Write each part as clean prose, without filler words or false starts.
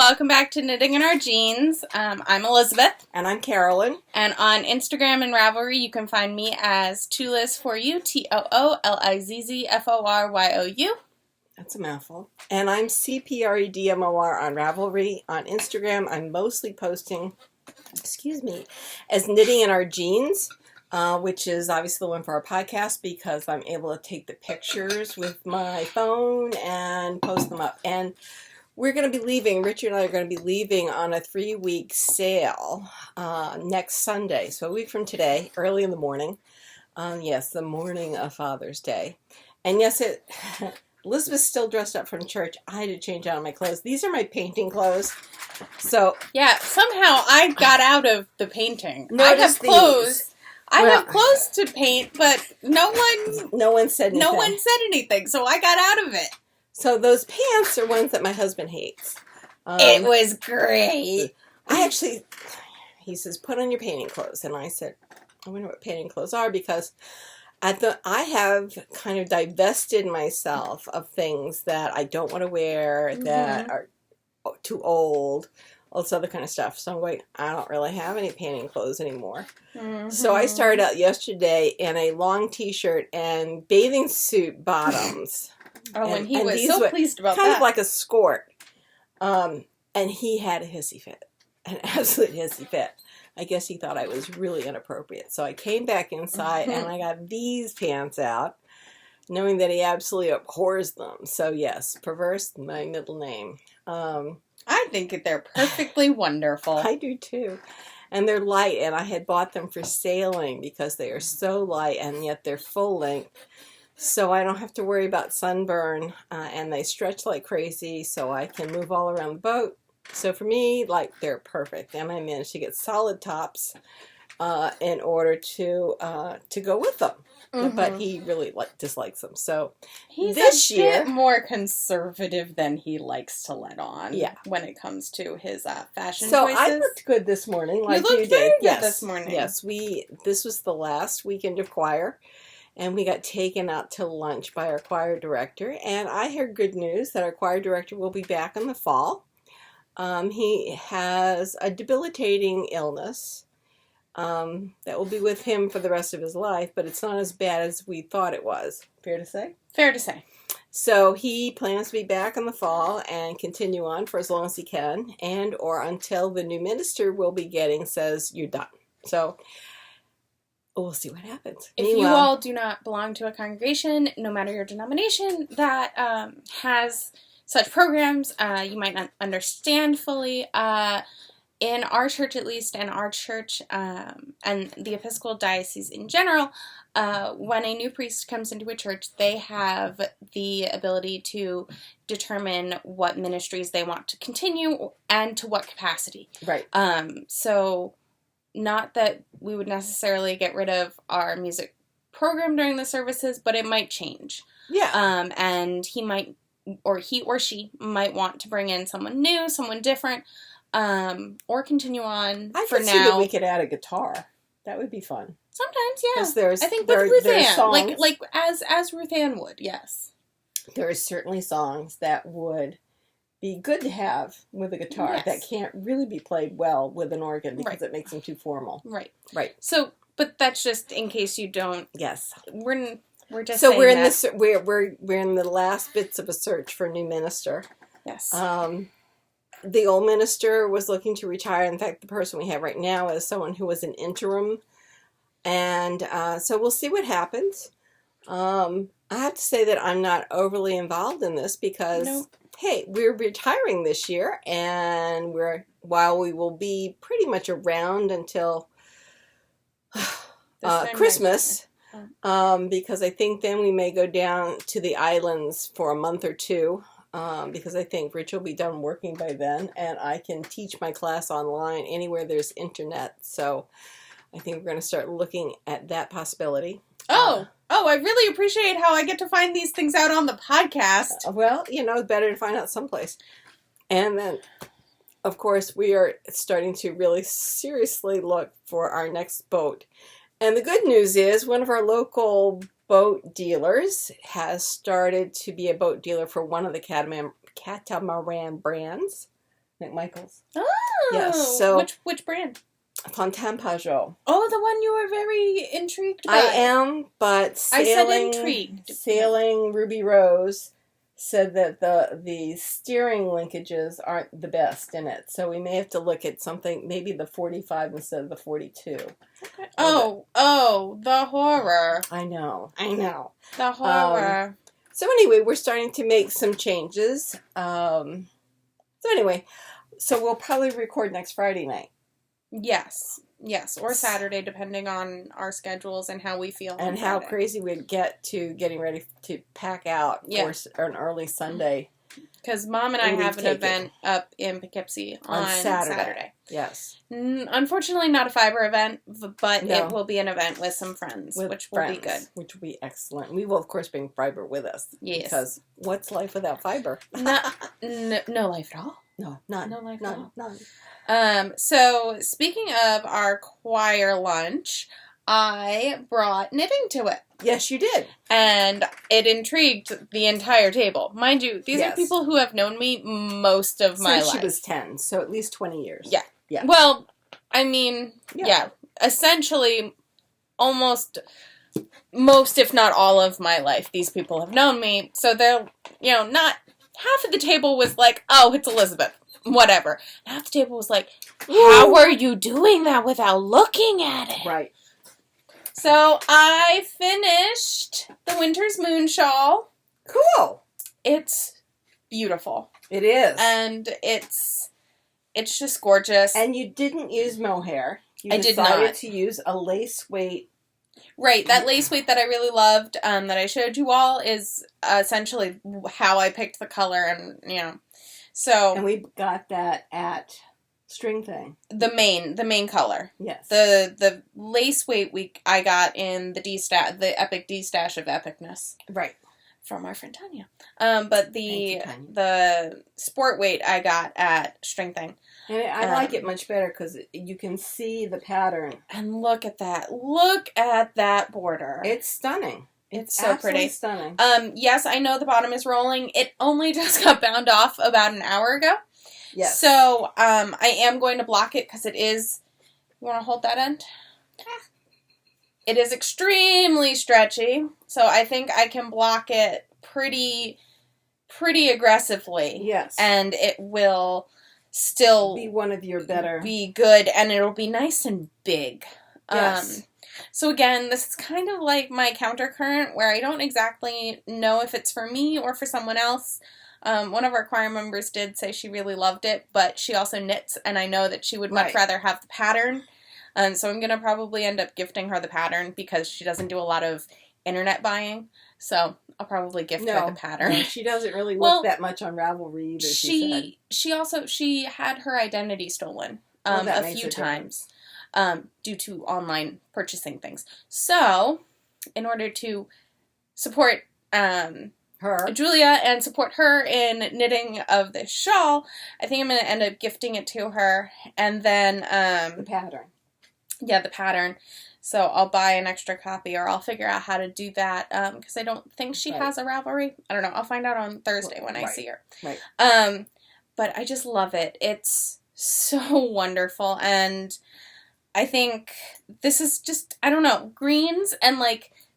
welcome back to Knitting in Our Jeans. I'm Elizabeth. And I'm Carolyn. And on Instagram and Ravelry, you can find me as Toolizzforyou, Toolizzforyou. That's a mouthful. And I'm cpredmor on Ravelry. On Instagram, I'm mostly posting, as Knitting in Our Jeans, which is obviously the one for our podcast because I'm able to take the pictures with my phone and post them up. And we're going to be leaving, Richard and I are going to be leaving on a 3-week sale next Sunday. So a week from today, early in the morning. Yes, the morning of Father's Day. And yes, Elizabeth's still dressed up from church. I had to change out of my clothes. These are my painting clothes. So yeah, somehow I got out of the painting. I have clothes. I have clothes to paint, but no one said anything. So I got out of it. So those pants are ones that my husband hates. It was great. He says, put on your painting clothes. And I said, I wonder what painting clothes are because I have kind of divested myself of things that I don't want to wear, that are too old, all this other kind of stuff. So I'm going, I don't really have any painting clothes anymore. So I started out yesterday in a long t-shirt and bathing suit bottoms. And he was so pleased about that. Kind of like a skort. And he had a hissy fit. An absolute hissy fit. I guess he thought I was really inappropriate. So I came back inside and I got these pants out, knowing that he absolutely abhors them. So yes, Perverse, my middle name. I think they're perfectly wonderful. I do too. And they're light, and I had bought them for sailing because they are so light and yet they're full length. So I don't have to worry about sunburn, and they stretch like crazy, so I can move all around the boat. So for me, they're perfect, and I managed to get solid tops in order to go with them. But he really dislikes them. So he's this a year bit more conservative than he likes to let on. Yeah. When it comes to his fashion so choices. I looked good this morning, like you looked you very did. Good this morning. Yes, this was the last weekend of choir. And we got taken out to lunch by our choir director. And I heard good news that our choir director will be back in the fall. He has a debilitating illness that will be with him for the rest of his life, but it's not as bad as we thought it was. Fair to say? Fair to say. So he plans to be back in the fall and continue on for as long as he can, and or until the new minister we'll be getting says, you're done. So we'll see what happens. If you all do not belong to a congregation, no matter your denomination, that has such programs, you might not understand fully. In our church, at least, and our church and the Episcopal Diocese in general, when a new priest comes into a church, they have the ability to determine what ministries they want to continue and to what capacity. Right. So not that we would necessarily get rid of our music program during the services, but it might change. Yeah. And he or she might want to bring in someone new, someone different, or continue on for now. I could see that we could add a guitar. That would be fun. Sometimes, yeah. Because I think with Ruth Ann, like as Ruth Ann would, yes. There are certainly songs that would be good to have with a guitar that can't really be played well with an organ because it makes them too formal. Right. Right. So, but that's just in case you don't. Yes. We're just so saying we're in that. we're in the last bits of a search for a new minister. Yes. The old minister was looking to retire. In fact, the person we have right now is someone who was an interim, and so we'll see what happens. I have to say that I'm not overly involved in this because, hey, we're retiring this year, and while we will be pretty much around until Christmas, because I think then we may go down to the islands for a month or two, because I think Rich will be done working by then, and I can teach my class online anywhere there's internet. So I think we're going to start looking at that possibility. I really appreciate how I get to find these things out on the podcast. Well, it's better to find out someplace. And then, of course, we are starting to really seriously look for our next boat. And the good news is one of our local boat dealers has started to be a boat dealer for one of the catamaran brands. McMichaels. Oh, Yes. So which brand? Fontaine Pajot. Oh, the one you were very intrigued by. I am, but Sailing Ruby Rose said that the steering linkages aren't the best in it, so we may have to look at something, maybe the 45 instead of the 42. Okay. Oh, the horror. I know. The horror. So anyway, we're starting to make some changes. So we'll probably record next Friday night. Yes, or Saturday, depending on our schedules and how we feel. And how crazy we'd get to getting ready to pack out for an early Sunday. Because Mom and I have an event up in Poughkeepsie on Saturday. Yes. Unfortunately, not a fiber event, but it will be an event with some friends, which will be good. Which will be excellent. We will, of course, bring fiber with us. Yes. Because what's life without fiber? No life at all. No, none. No life at all. None. So, speaking of our choir lunch, I brought knitting to it. Yes, you did. And it intrigued the entire table. Mind you, these are people who have known me most of my life. Since she was 10, so at least 20 years. Yeah. Well, I mean, essentially, almost most, if not all of my life, these people have known me. So they're, not, half of the table was like, oh, it's Elizabeth. Whatever. Half the table was like, how are you doing that without looking at it? Right. So I finished the Winter's Moon Shawl. Cool. It's beautiful. It is. And it's just gorgeous. And you didn't use mohair. I did not. You decided to use a lace weight. Right. That lace weight that I really loved, that I showed you all, is essentially how I picked the color and, so. And we got that at String Thing. The main color. Yes. The lace weight I got in the Epic D-Stash of Epicness. Right. From our friend Tanya. But the sport weight I got at String Thing. And I like it much better because you can see the pattern. And look at that. Look at that border. It's stunning. It's so pretty. Stunning. Yes, I know the bottom is rolling. It only just got bound off about an hour ago. Yes. So, I am going to block it because it is... You want to hold that end? It is extremely stretchy, so I think I can block it pretty aggressively. Yes. And it will still... be one of your better... be good, and it'll be nice and big. Yes. So again, this is kind of like my countercurrent, where I don't exactly know if it's for me or for someone else. One of our choir members did say she really loved it, but she also knits, and I know that she would much rather have the pattern. So I'm going to probably end up gifting her the pattern because she doesn't do a lot of internet buying. So I'll probably gift her the pattern. No, she doesn't really look that much on Ravelry either, she had her identity stolen a few times due to online purchasing things. So in order to support her, Julia, and support her in knitting of this shawl, I think I'm going to end up gifting it to her. And then the pattern. Yeah, the pattern. So I'll buy an extra copy, or I'll figure out how to do that, because I don't think she has a Ravelry. I don't know. I'll find out on Thursday when I see her. Right. But I just love it. It's so wonderful, and I think this is just, I don't know, greens and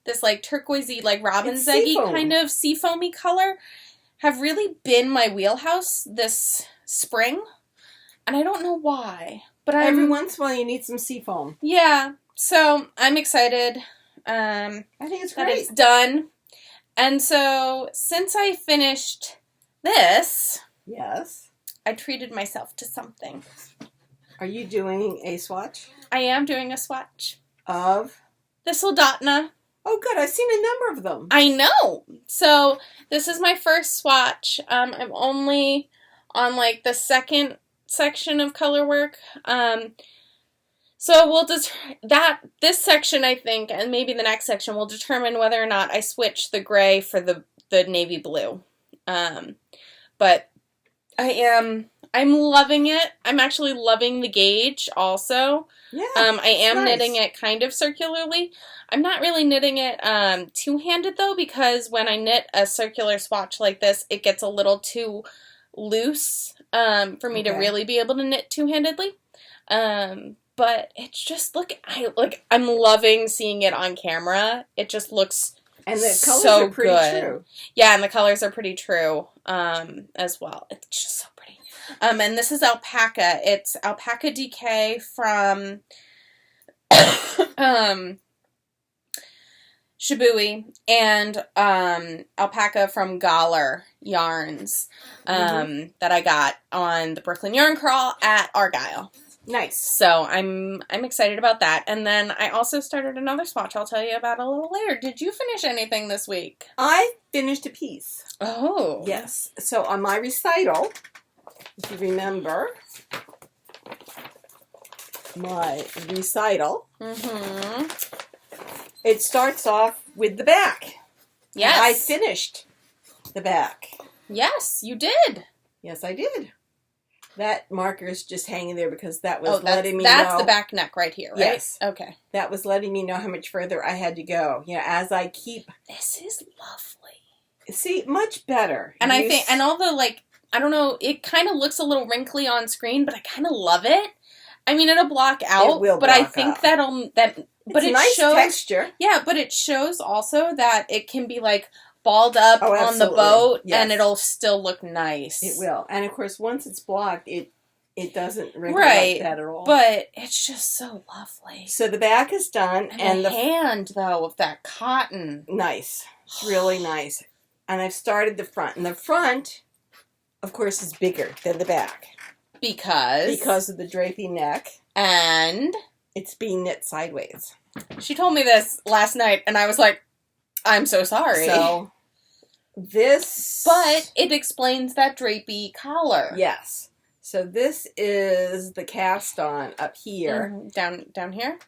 this turquoisey, robin's eggy kind of seafoamy color have really been my wheelhouse this spring, and I don't know why. But every once in a while you need some seafoam. Yeah, so I'm excited. I think it's great that it's done. And so since I finished this, yes, I treated myself to something. Are you doing a swatch? I am doing a swatch of the Soldatna. Oh, good! I've seen a number of them. I know. So this is my first swatch. I'm only on the second section of color work. So we'll just this section, I think, and maybe the next section will determine whether or not I switch the gray for the navy blue. But I'm loving it. I'm actually loving the gauge also. Yeah. I am knitting it kind of circularly. I'm not really knitting it two-handed though, because when I knit a circular swatch like this, it gets a little too loose for me to really be able to knit two-handedly. But it's just, I'm loving seeing it on camera. It just looks and the colors so are pretty good. true. Yeah, and the colors are pretty true, as well. It's just so pretty. And this is alpaca. It's alpaca DK from, Shibui, and alpaca from Galler Yarns that I got on the Brooklyn Yarn Crawl at Argyle. Nice. So I'm excited about that. And then I also started another swatch I'll tell you about a little later. Did you finish anything this week? I finished a piece. Oh. Yes. So on my recital, if you remember, my recital, it starts off with the back. Yes. And I finished the back. Yes, you did. Yes, I did. That marker is just hanging there because that was letting me know. That's the back neck right here, right? Yes. Okay. That was letting me know how much further I had to go. You know, as I keep... This is lovely. See, much better. And I think, and all the, I don't know, it kind of looks a little wrinkly on screen, but I kind of love it. I mean, it'll block out. It will but block I think out. But it's a nice shows, texture. Yeah, but it shows also that it can be, balled up on the boat, and it'll still look nice. It will. And, of course, once it's blocked, it doesn't wrinkle like that at all. But it's just so lovely. So the back is done. And the hand, though, of that cotton. Nice. It's really nice. And I've started the front. And the front, of course, is bigger than the back. Because of the drapey neck. And it's being knit sideways. She told me this last night, and I was like, I'm so sorry. So, this... But it explains that drapey collar. Yes. So this is the cast on up here. Down here?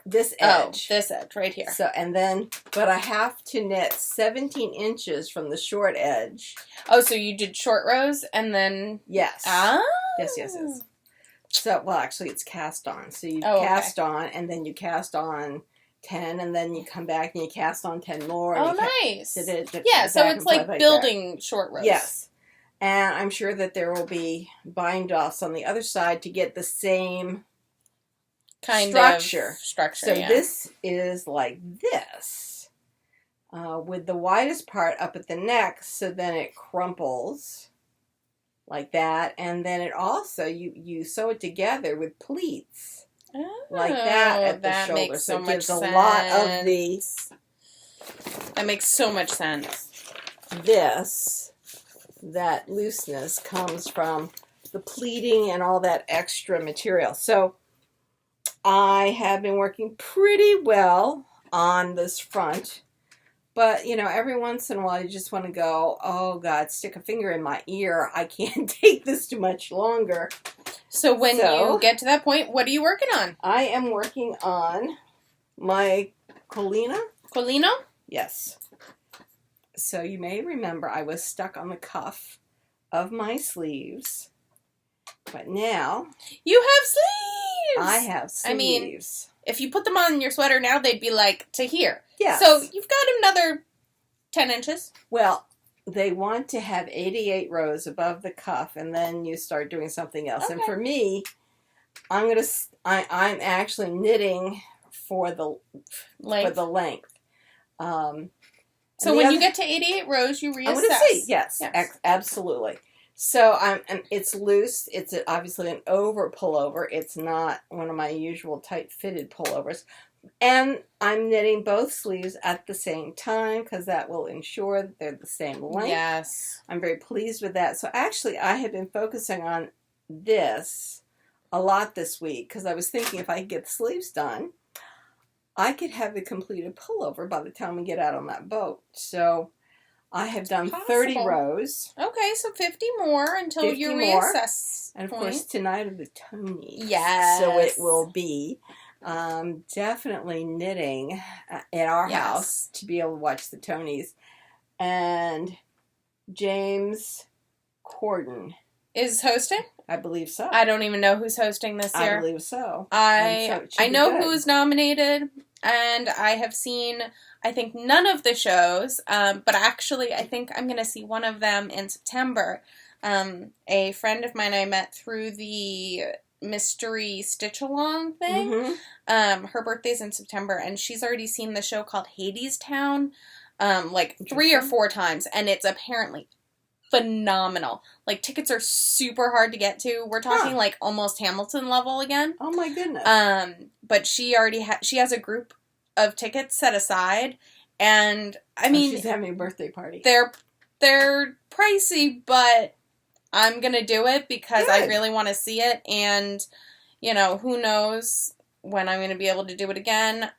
This edge. Oh, this edge, right here. So, and then, but I have to knit 17 inches from the short edge. Oh, so you did short rows and then... Yes. Ah. Yes. So, well, actually, it's cast on. So you cast on, and then you cast on 10, and then you come back and you cast on 10 more. Oh, nice. Yeah, so it's like building short rows. Yes. And I'm sure that there will be bind-offs on the other side to get the same kind structure. Of structure. So this is like this, with the widest part up at the neck, so then it crumples like that, and then it also, you sew it together with pleats like that at the shoulder. Makes so it gives much a sense. lot of the... That makes so much sense. That looseness comes from the pleating and all that extra material. So I have been working pretty well on this front, but every once in a while you just want to go, oh God, stick a finger in my ear. I can't take this too much longer. So when you get to that point, what are you working on? I am working on my Collino. Collino? Yes. So you may remember I was stuck on the cuff of my sleeves, but now... You have sleeves! I have sleeves. I mean, if you put them on your sweater now, they'd be to here. Yes. So you've got another 10 inches. Well, they want to have 88 rows above the cuff, and then you start doing something else. Okay. And for me, I'm actually knitting for the length. So when you get to 88 rows, you reassess. I'm going to see. Yes. Absolutely. So it's loose. It's obviously an over pullover. It's not one of my usual tight fitted pullovers. And I'm knitting both sleeves at the same time because that will ensure that they're the same length. Yes. I'm very pleased with that. So actually I have been focusing on this a lot this week because I was thinking if I could get the sleeves done, I could have the completed pullover by the time we get out on that boat. So I have done 30 rows. Okay, so 50 more until you reassess. And of course, tonight are the Tonies. Yes. So it will be definitely knitting at our house to be able to watch the Tonies. And James Corden is hosting? I believe so. I don't even know who's hosting this year. I believe so. I know who's nominated, and I have seen, I think, none of the shows, but actually I think I'm going to see one of them in September. A friend of mine I met through the mystery stitch-along thing. Her birthday's in September, and she's already seen the show called Hadestown, like 3 or 4 times, and it's apparently phenomenal. Like, tickets are super hard to get to. We're talking, like, almost Hamilton level again. Oh, my goodness. But she already she has a group of tickets set aside, and, I mean... she's having a birthday party. They're pricey, but I'm gonna do it because Good. I really want to see it, and, you know, who knows when I'm gonna be able to do it again.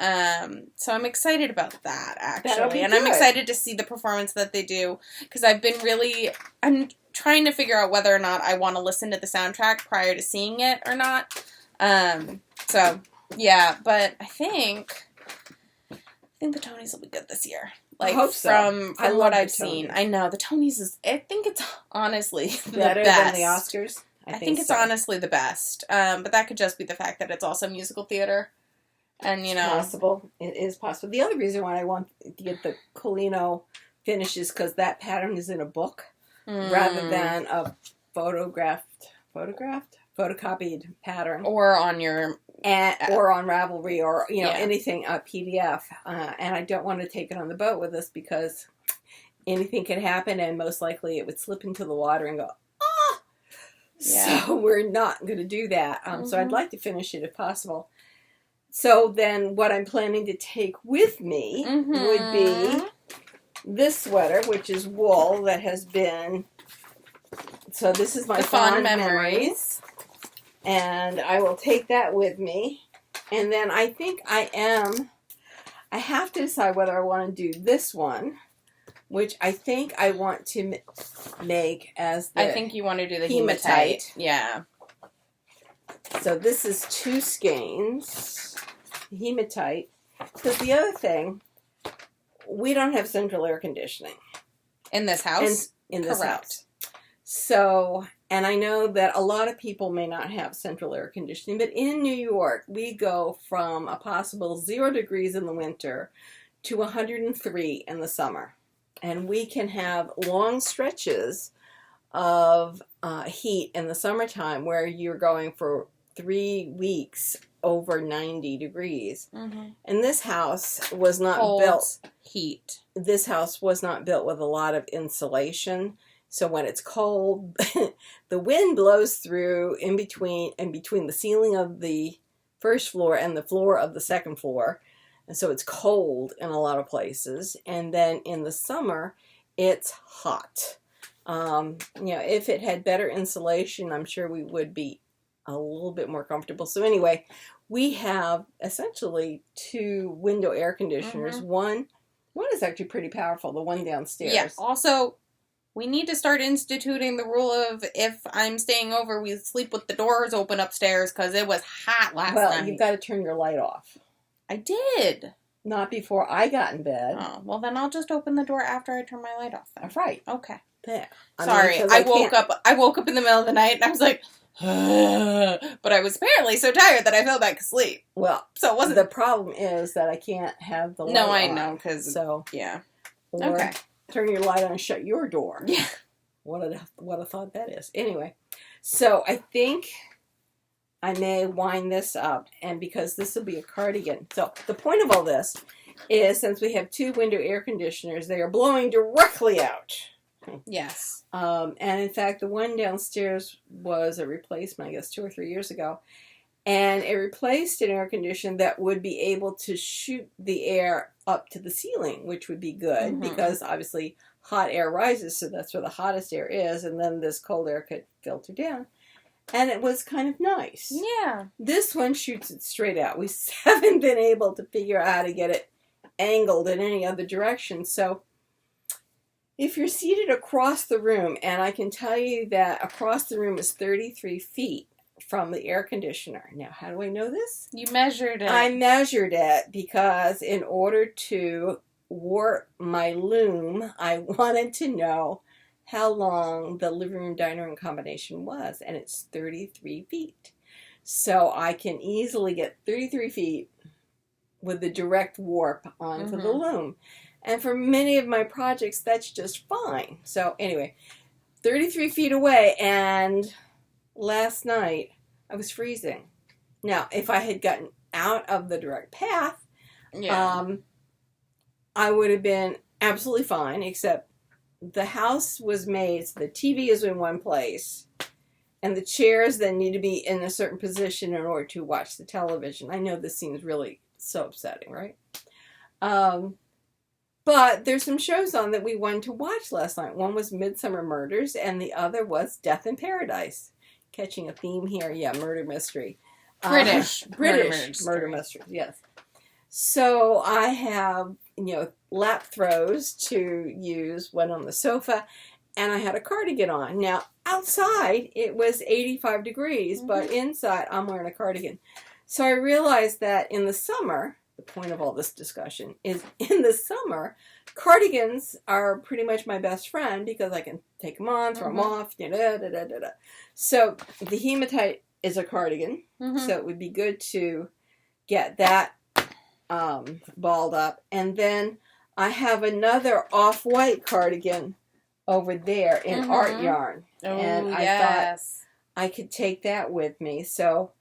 So I'm excited about that, actually. And I'm excited to see the performance that they do, because I'm trying to figure out whether or not I want to listen to the soundtrack prior to seeing it or not. So, yeah, but I think the Tonys will be good this year. Like, I hope so. From what I've seen. I know, the Tonys I think it's honestly the better best. than the Oscars? I think it's honestly the best. But that could just be the fact that it's also musical theater. And, you know. It's possible. It is possible. The other reason why I want to get the Collino finish is because that pattern is in a book rather than a photocopied pattern. Or on your... or on Ravelry or, you know, anything, PDF. And I don't want to take it on the boat with us because anything could happen and most likely it would slip into the water and go, ah! Yeah. So we're not going to do that. So I'd like to finish it if possible. So then what I'm planning to take with me would be this sweater, which is wool that has been... So this is my fond memories. And I will take that with me. And then I think I have to decide whether I want to do this one, which I think I want to make as the I think you want to do the Hematite. Yeah. So this is 2 skeins, Hematite. Because the other thing, we don't have central air conditioning. In this house? In this house. So... And I know that a lot of people may not have central air conditioning, but in New York, we go from a possible 0 degrees in the winter to 103 in the summer. And we can have long stretches of heat in the summertime where you're going for 3 weeks over 90 degrees. And this house was not built... heat. This house was not built with a lot of insulation. So when it's cold, the wind blows through in between the ceiling of the first floor and the floor of the second floor. And so it's cold in a lot of places. And then in the summer, it's hot. You know, if it had better insulation, I'm sure we would be a little bit more comfortable. So anyway, we have essentially 2 window air conditioners. One is actually pretty powerful, the one downstairs. Yeah, also... We need to start instituting the rule of if I'm staying over, we sleep with the doors open upstairs because it was hot last night. Well, you've got to turn your light off. I did. Not before I got in bed. Oh, well then I'll just open the door after I turn my light off then. Right. Okay. There. Sorry, I woke up in the middle of the night and I was like, but I was apparently so tired that I fell back asleep. Well, so it wasn't... The problem is that I can't have the light on. No, I know, because... So, yeah. Or okay. Turn your light on and shut your door. Yeah. What a thought that is. Anyway, so I think I may wind this up, and because this will be a cardigan. So the point of all this is, since we have 2 window air conditioners, they are blowing directly out. Yes. And in fact, the one downstairs was a replacement, I guess, 2 or 3 years ago. And it replaced an air conditioner that would be able to shoot the air up to the ceiling, which would be good because obviously hot air rises, so that's where the hottest air is, and then this cold air could filter down. And it was kind of nice. Yeah. This one shoots it straight out. We haven't been able to figure out how to get it angled in any other direction. So if you're seated across the room, and I can tell you that across the room is 33 feet, from the air conditioner. Now, how do I know this? You measured it. I measured it because in order to warp my loom, I wanted to know how long the living room dining room combination was, and it's 33 feet. So I can easily get 33 feet with the direct warp onto the loom. And for many of my projects, that's just fine. So anyway, 33 feet away, and last night I was freezing. Now, if I had gotten out of the direct path, I would have been absolutely fine, except the house was made so the TV is in one place, and the chairs then need to be in a certain position in order to watch the television. I know this seems really so upsetting, right? But there's some shows on that we wanted to watch last night. One was Midsummer Murders, and the other was Death in Paradise. Catching a theme here, yeah, murder mystery. British murder mystery, yes. So I have, lap throws to use, one on the sofa, and I had a cardigan on. Now, outside, it was 85 degrees, but inside, I'm wearing a cardigan. So I realized that in the summer, the point of all this discussion is in the summer, cardigans are pretty much my best friend because I can take them on, throw them off, So the Hematite is a cardigan, so it would be good to get that balled up. And then I have another off-white cardigan over there in art yarn. Oh, and I thought I could take that with me. So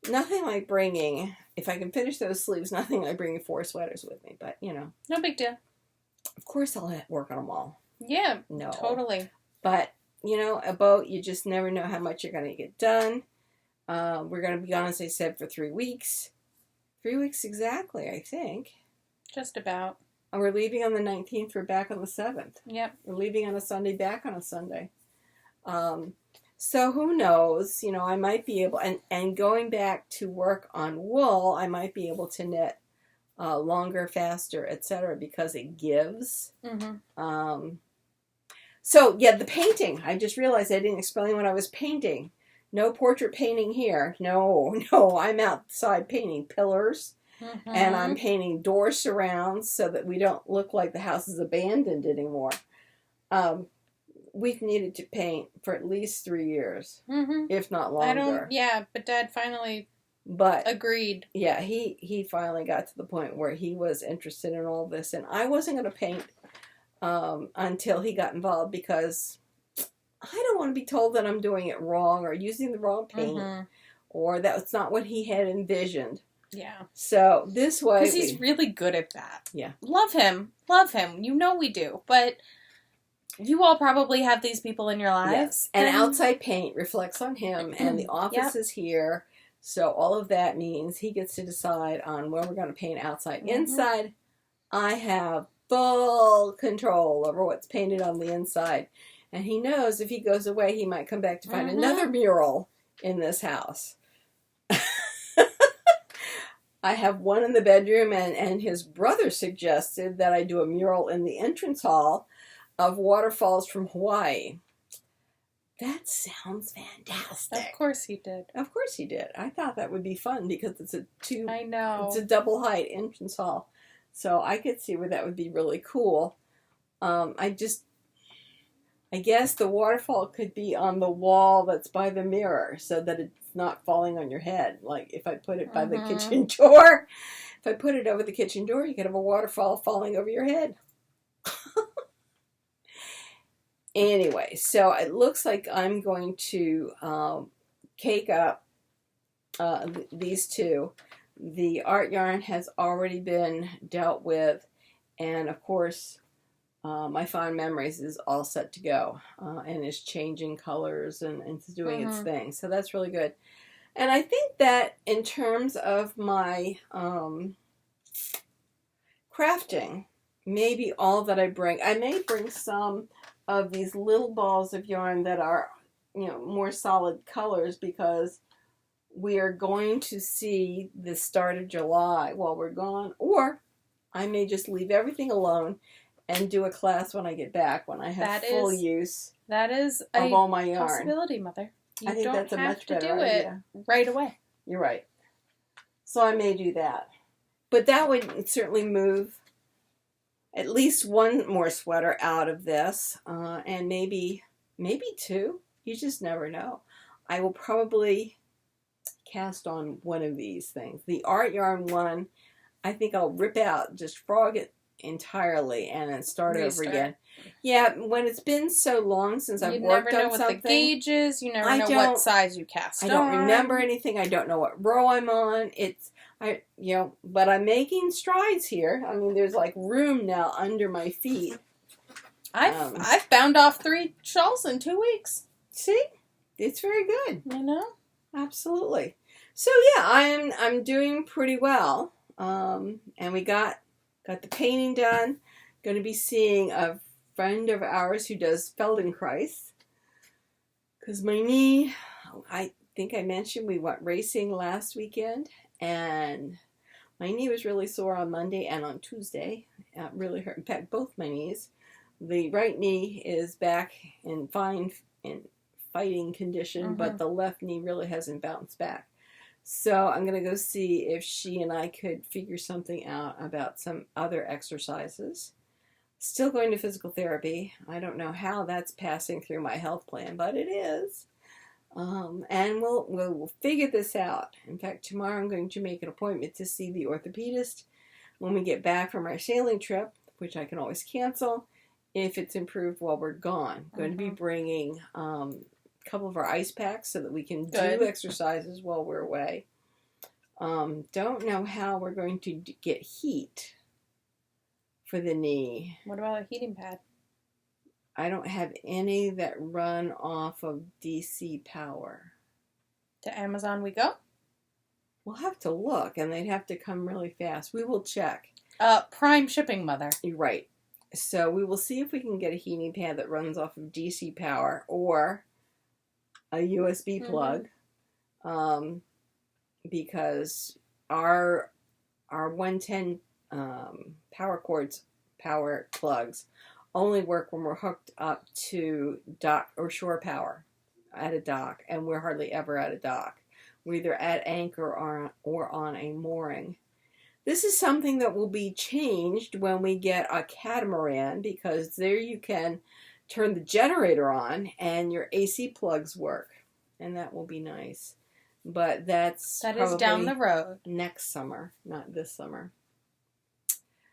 nothing like bringing, if I can finish those sleeves, nothing like bringing 4 sweaters with me. But, no big deal. Of course I'll work on them all. Yeah, no, totally. But, a boat, you just never know how much you're going to get done. We're going to be gone, as I said, for 3 weeks. 3 weeks exactly, I think. Just about. And we're leaving on the 19th. We're back on the 7th. Yep. We're leaving on a Sunday, back on a Sunday. So who knows? I might be able, and going back to work on wool, I might be able to knit longer, faster, etc. because it gives. So, yeah, the painting. I just realized I didn't explain what I was painting. No portrait painting here. No, I'm outside painting pillars. And I'm painting door surrounds so that we don't look like the house is abandoned anymore. We've needed to paint for at least 3 years, if not longer. But Dad finally agreed. Yeah, he finally got to the point where he was interested in all this. And I wasn't going to paint until he got involved because I don't want to be told that I'm doing it wrong or using the wrong paint or that's not what he had envisioned. Yeah. So this way... Because he's really good at that. Yeah. Love him. We do. But you all probably have these people in your lives. Yes. And outside paint reflects on him and the office is here. So all of that means he gets to decide on when we're going to paint outside. Inside, I have full control over what's painted on the inside. And he knows if he goes away, he might come back to find another mural in this house. I have one in the bedroom, and his brother suggested that I do a mural in the entrance hall of waterfalls from Hawaii. That sounds fantastic. Of course he did. Of course he did. I thought that would be fun because it's I know. It's a double height entrance hall. So I could see where that would be really cool. I guess the waterfall could be on the wall that's by the mirror so that it's not falling on your head. Like if I put it by the kitchen door, if I put it over the kitchen door, you could have a waterfall falling over your head. Anyway, so it looks like I'm going to cake up these two. The art yarn has already been dealt with, and of course, my Fond Memories is all set to go, and is changing colors and it's doing its thing. So that's really good. And I think that in terms of my crafting, maybe all that I bring, I may bring some of these little balls of yarn that are, more solid colors because we are going to see the start of July while we're gone, or I may just leave everything alone and do a class when I get back, when I have full use of all my yarn. Possibility, Mother. I think that's a much better do idea. it right away. You're right. So I may do that. But that would certainly move at least one more sweater out of this, and maybe 2. You just never know. I will probably cast on one of these things. The art yarn one, I think I'll rip out, just frog it entirely and then start over Restart. again. Yeah, when it's been so long since I've worked on something. You never know what the gauge is. You never know what size you cast I don't remember anything. I don't know what row I'm on. But I'm making strides here. I mean, there's like room now under my feet. I've bound off 3 shawls in 2 weeks. See? It's very good. You know? Absolutely. So yeah, I'm doing pretty well. And we got the painting done. Going to be seeing a friend of ours who does Feldenkrais. Because my knee, I think I mentioned we went racing last weekend. And my knee was really sore on Monday and on Tuesday. It really hurt. In fact, both my knees. The right knee is back in fine and fighting condition, but the left knee really hasn't bounced back. So I'm going to go see if she and I could figure something out about some other exercises. Still going to physical therapy. I don't know how that's passing through my health plan, but it is. And we'll figure this out. In fact, tomorrow I'm going to make an appointment to see the orthopedist when we get back from our sailing trip, which I can always cancel if it's improved while we're gone. I'm going to be bringing a couple of our ice packs so that we can do exercises while we're away. Don't know how we're going to get heat for the knee. What about a heating pad? I don't have any that run off of DC power. To Amazon we go? We'll have to look, and they'd have to come really fast. We will check. Prime shipping, mother. You're right. So we will see if we can get a heating pad that runs off of DC power or a USB plug. Because our 110 power plugs only work when we're hooked up to dock or shore power at a dock, and we're hardly ever at a dock. We're either at anchor or on a mooring. This is something that will be changed when we get a catamaran, because there you can turn the generator on and your AC plugs work, and that will be nice. But that is down the road. Next summer, not this summer.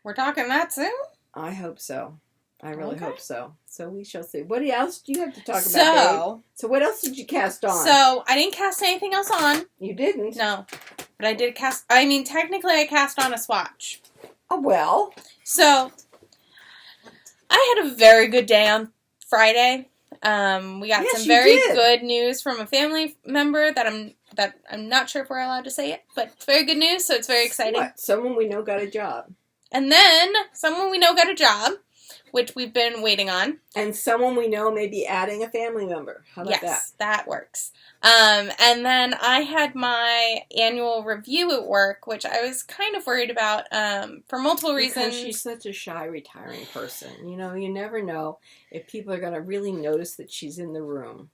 We're talking that soon? I hope so. I really hope so. So we shall see. What else do you have to talk about, babe? So what else did you cast on? So I didn't cast anything else on. You didn't? No. But I did cast... I mean, technically I cast on a swatch. Oh, well. So I had a very good day on Friday. We got some very good news from a family member that I'm not sure if we're allowed to say it, but it's very good news, so it's very exciting. What? Someone we know got a job. And then someone we know got a job, which we've been waiting on. And someone we know may be adding a family member. How about that? Yes, that works. And then I had my annual review at work, which I was kind of worried about for multiple reasons. Because she's such a shy, retiring person. You know, you never know if people are going to really notice that she's in the room.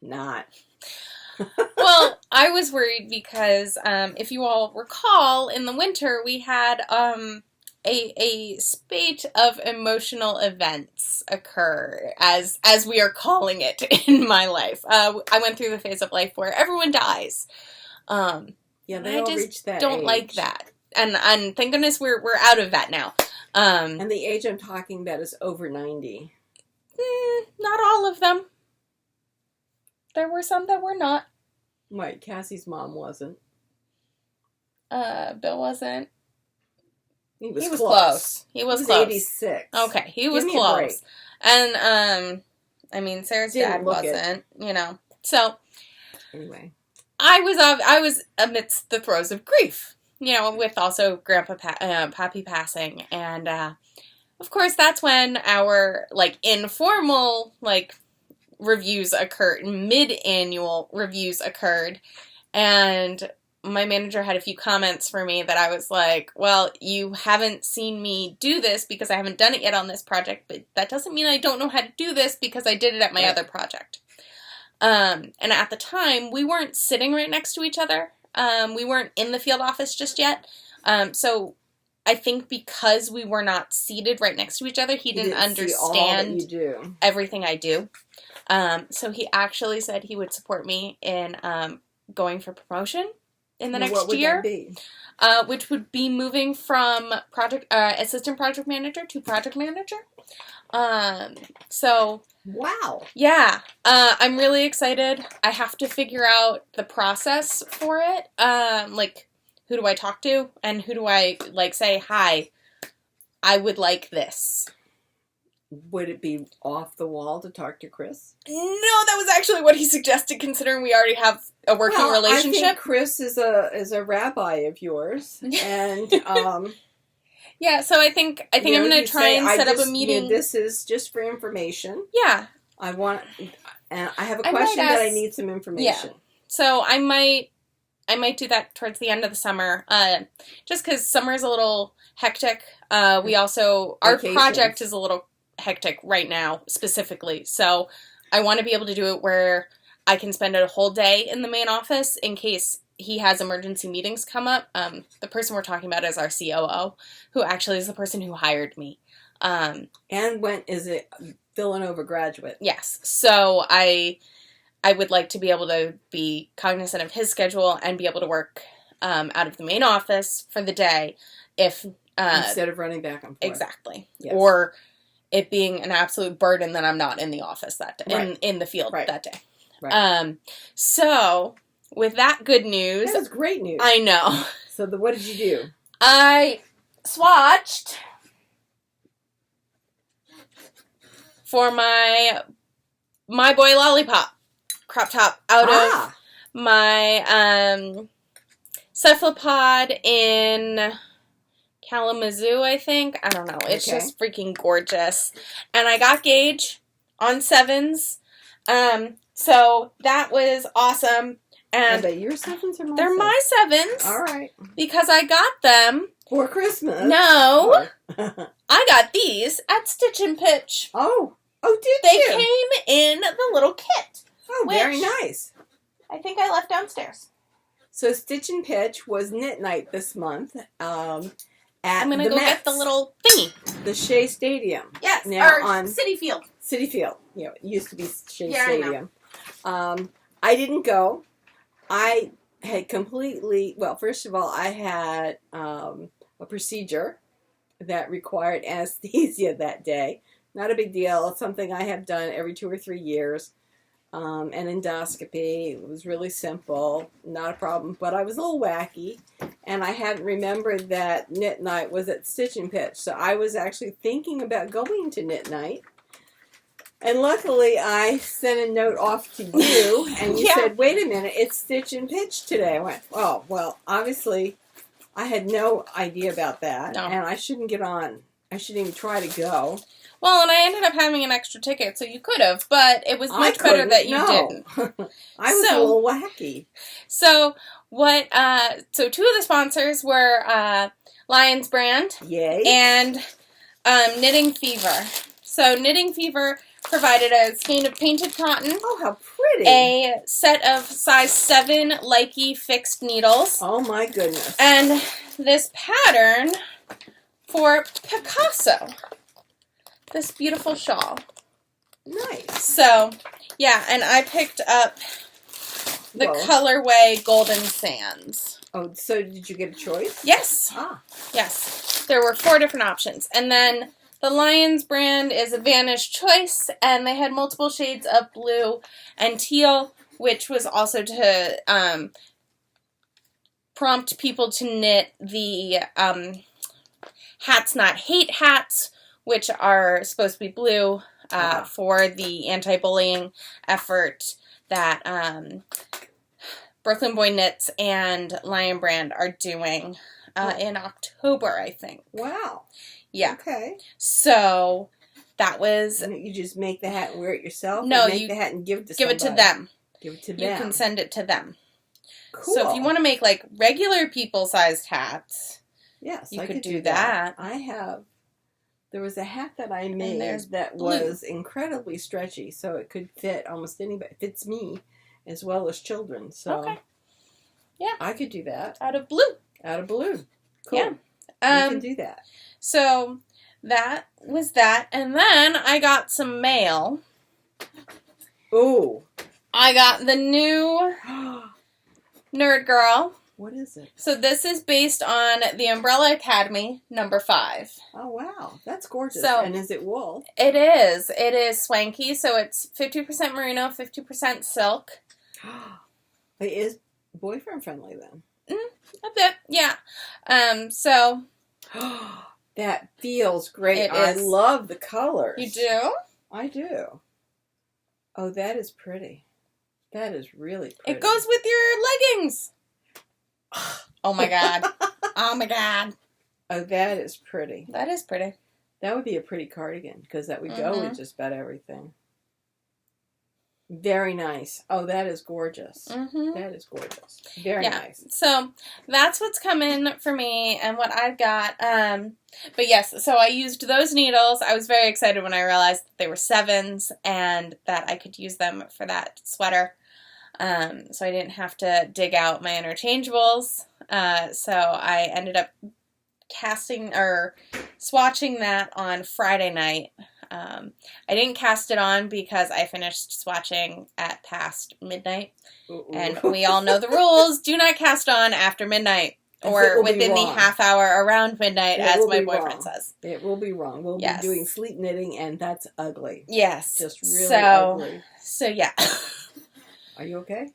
Not. Well, I was worried because if you all recall, in the winter we had a spate of emotional events occur, as we are calling it in my life. I went through the phase of life where everyone dies. Yeah, they all reach that don't age. like that, and thank goodness we're out of that now. And the age I'm talking about is over 90. Not all of them. There were some that were not. Right, Cassie's mom wasn't. Bill wasn't. He was close. He was close. 86. Okay, he was close. And, I mean, Sarah's dad wasn't, you know. So, anyway. I was amidst the throes of grief, you know, with also Pappy passing. And, of course, that's when our, informal, reviews occurred, mid-annual reviews occurred. And my manager had a few comments for me that I was like, well, you haven't seen me do this because I haven't done it yet on this project, but that doesn't mean I don't know how to do this because I did it at my other project. And at the time, we weren't sitting right next to each other. We weren't in the field office just yet. So I think because we were not seated right next to each other, he didn't understand everything I do. So he actually said he would support me in going for promotion. in the Now, next what would year. that be? Which would be moving from assistant project manager to project manager. So Wow. yeah, I'm really excited. I have to figure out the process for it. Like, who do I talk to, and who do I like say, hi, I would like this. Would it be off the wall to talk to Chris? No, that was actually what he suggested, considering we already have a working relationship. I think Chris is a rabbi of yours, and yeah. So I think I'm going to try and set up a meeting. This is just for information. Yeah. I have a question that I need some information. Yeah. So I might do that towards the end of the summer, just because summer is a little hectic. We also, our project is a little hectic right now, specifically. So I want to be able to do it where I can spend a whole day in the main office in case he has emergency meetings come up. The person we're talking about is our COO, who actually is the person who hired me. And is it Villanova graduate? Yes. So I would like to be able to be cognizant of his schedule and be able to work out of the main office for the day if instead of running back and forth. Exactly. Yes. Or it being an absolute burden that I'm not in the office that day, right. in the field that day. Right. So with that good news, that was great news. I know. So what did you do? I swatched for my boy Lollipop crop top out of my Cephalopod in Kalamazoo, I think. I don't know. It's just freaking gorgeous. And I got gauge on 7s. So that was awesome. And your 7s are my they're 7s? my 7s. All right. Because I got them. For Christmas? No. I got these at Stitch and Pitch. Oh, did they you? They came in the little kit. Oh, very nice. I think I left downstairs. So Stitch and Pitch was knit night this month. I'm going to go get the little thingy. The Shea Stadium. Yes, now on City Field. City Field. You know, it used to be Shea Stadium. I didn't go. I had first of all, I had a procedure that required anesthesia that day. Not a big deal. It's something I have done every 2 or 3 years. An endoscopy. It was really simple. Not a problem. But I was a little wacky. And I hadn't remembered that knit night was at Stitch and Pitch. So I was actually thinking about going to knit night. And luckily I sent a note off to you. And you said, wait a minute, it's Stitch and Pitch today. I went, oh, well, obviously I had no idea about that. No. And I shouldn't get on. I shouldn't even try to go. Well, and I ended up having an extra ticket, so you could have, but it was much better that you didn't. I was a little wacky. So so 2 of the sponsors were Lions Brand and Knitting Fever. So Knitting Fever provided a skein of painted cotton. Oh, how pretty. A set of size 7 Likey fixed needles. Oh, my goodness. And this pattern for Picasso. This beautiful shawl. Nice. So, yeah, and I picked up the colorway Golden Sands. Oh, so did you get a choice? Yes. Yes. There were 4 different options. And then the Lions brand is a Vanish Choice, and they had multiple shades of blue and teal, which was also to prompt people to knit the Hats Not Hate hats, which are supposed to be blue for the anti-bullying effort that Brooklyn Boy Knits and Lion Brand are doing in October, I think. Wow. Yeah. Okay. So that was... And you just make the hat and wear it yourself? No, make the hat and give it to somebody? Give it to them. Give it to them. You can send it to them. Cool. So if you want to make like regular people-sized hats, yes, you I could do that. There was a hat that I made that was incredibly stretchy, so it could fit almost anybody. It fits me as well as children. So yeah, I could do that. Out of blue. Out of blue. Cool. Yeah. You can do that. So that was that. And then I got some mail. Ooh. I got the new Nerd Girl What is it? So this is based on the Umbrella Academy #5. Oh, wow. That's gorgeous. So, and is it wool? It is. It is Swanky, so it's 50% merino, 50% silk. It is boyfriend friendly then. A bit, yeah. So that feels great. It I is. love the colors. You do? I do. Oh, that is pretty. That is really pretty. It goes with your leggings. Oh my god. Oh my god. Oh, that is pretty. That is pretty. That would be a pretty cardigan because that would go Mm-hmm. with just about everything. Very nice. Oh, that is gorgeous. Mm-hmm. That is gorgeous. Very nice. So that's what's coming for me and what I've got. But yes, so I used those needles. I was very excited when I realized that they were 7s and that I could use them for that sweater. So I didn't have to dig out my interchangeables. So I ended up swatching that on Friday night. I didn't cast it on because I finished swatching at past midnight. Ooh. And we all know the rules. Do not cast on after midnight or within the half hour around midnight, as my boyfriend says. It will be wrong. We'll be doing sleep knitting, and that's ugly. Yes. Just really ugly. So, yeah. Are you okay?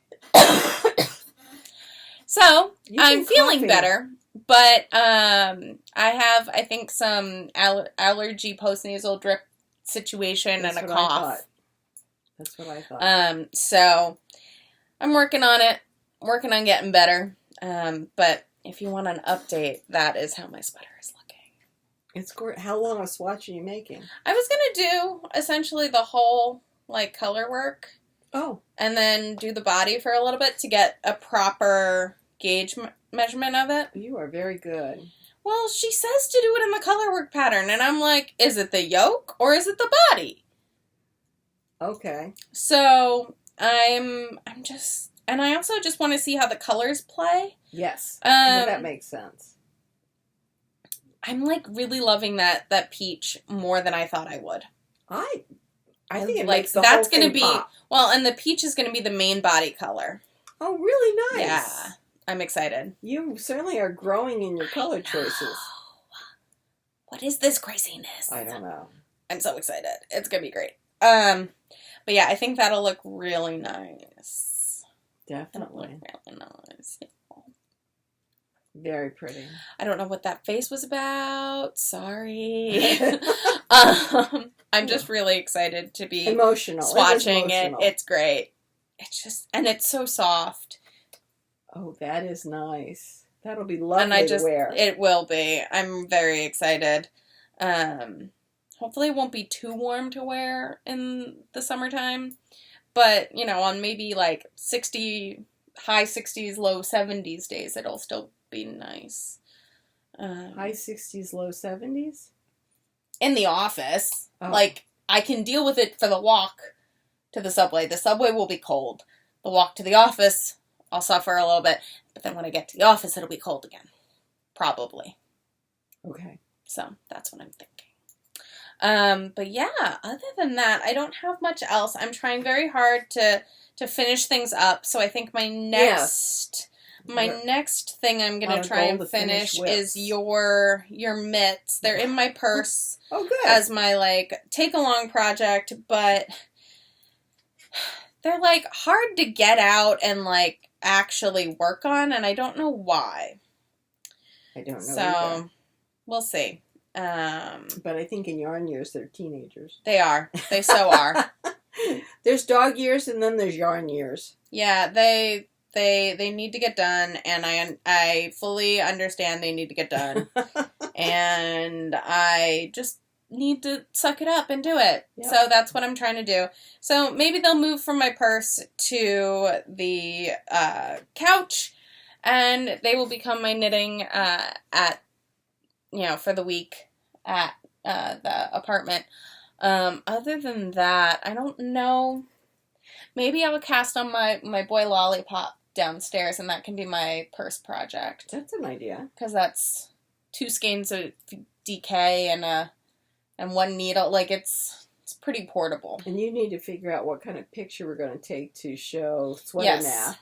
So, I'm feeling better. But I have, I think, some allergy post-nasal drip situation and a cough. That's what I thought. So I'm working on it, working on getting better. But if you want an update, that is how my sweater is looking. It's great. How long a swatch are you making? I was going to do essentially the whole, like, color work. Oh. And then do the body for a little bit to get a proper gauge measurement of it. You are very good. Well, she says to do it in the color work pattern, and I'm like, is it the yoke or is it the body? Okay. So I'm just, and I also just want to see how the colors play. Yes. Well, that makes sense. I'm like really loving that peach more than I thought I would. I think it like makes the that's whole gonna thing be pop. well, and the peach is gonna be the main body color. Oh, really nice. Yeah, I'm excited. You certainly are growing in your color choices. What is this craziness? I don't know. I'm so excited. It's gonna be great. But yeah, I think that'll look really nice. Definitely. It'll look really nice. Very pretty. I don't know what that face was about. Sorry. I'm just really excited to be swatching it. It's great. It's just, and it's so soft. Oh, that is nice. That'll be lovely to wear. It will be. I'm very excited. Hopefully it won't be too warm to wear in the summertime. But, you know, on maybe like high 60s, low 70s days, it'll still be nice. High 60s, low 70s? In the office. Oh. Like, I can deal with it for the walk to the subway. The subway will be cold. The walk to the office, I'll suffer a little bit. But then when I get to the office, it'll be cold again. Probably. Okay. So, that's what I'm thinking. But yeah, other than that, I don't have much else. I'm trying very hard to finish things up. So I think my next thing I'm going to try and finish is your mitts. They're in my purse. Oh, good. As my, like, take-along project, but they're, like, hard to get out and, like, actually work on, and I don't know why. I don't know So, either. We'll see. But I think in yarn years, they're teenagers. They are. They so are. There's dog years and then there's yarn years. Yeah, they need to get done, and I fully understand they need to get done. And I just need to suck it up and do it. Yep. So that's what I'm trying to do. So maybe they'll move from my purse to the couch, and they will become my knitting for the week at the apartment. Other than that, I don't know. Maybe I'll cast on my boy Lollipop downstairs, and that can be my purse project. That's an idea. Because that's 2 skeins of DK and 1 needle. Like, it's pretty portable. And you need to figure out what kind of picture we're going to take to show Swetlandna.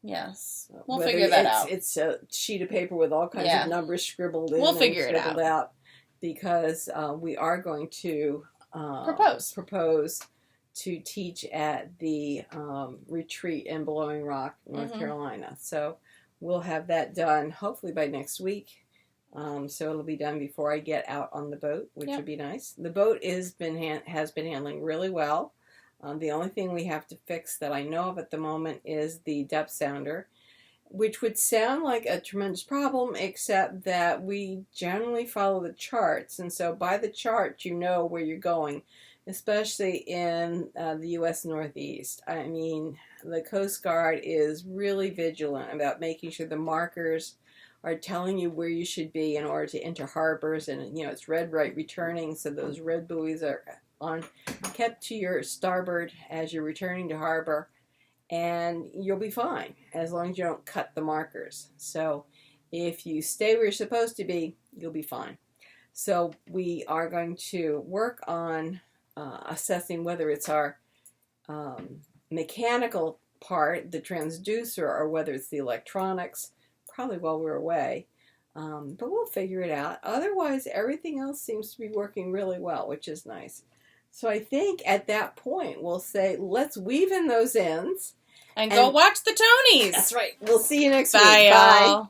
Yes. So We'll whether figure that out. It's a sheet of paper with all kinds of numbers scribbled in. We'll figure it scribbled out because we are going to propose to teach at the retreat in Blowing Rock, North Carolina. So we'll have that done hopefully by next week. So it'll be done before I get out on the boat, which would be nice. The boat has been handling really well. The only thing we have to fix that I know of at the moment is the depth sounder, which would sound like a tremendous problem, except that we generally follow the charts. And so by the chart, you know where you're going, especially in the U.S. Northeast. I mean, the Coast Guard is really vigilant about making sure the markers are telling you where you should be in order to enter harbors. And, you know, it's red right returning, so those red buoys are kept to your starboard as you're returning to harbor, and you'll be fine as long as you don't cut the markers. So if you stay where you're supposed to be, you'll be fine. So we are going to work on assessing whether it's our mechanical part, the transducer, or whether it's the electronics, probably while we're away. But we'll figure it out. Otherwise, everything else seems to be working really well, which is nice. So I think at that point, we'll say, let's weave in those ends. And go watch the Tonys. That's right. We'll see you next week. Bye, y'all. Bye.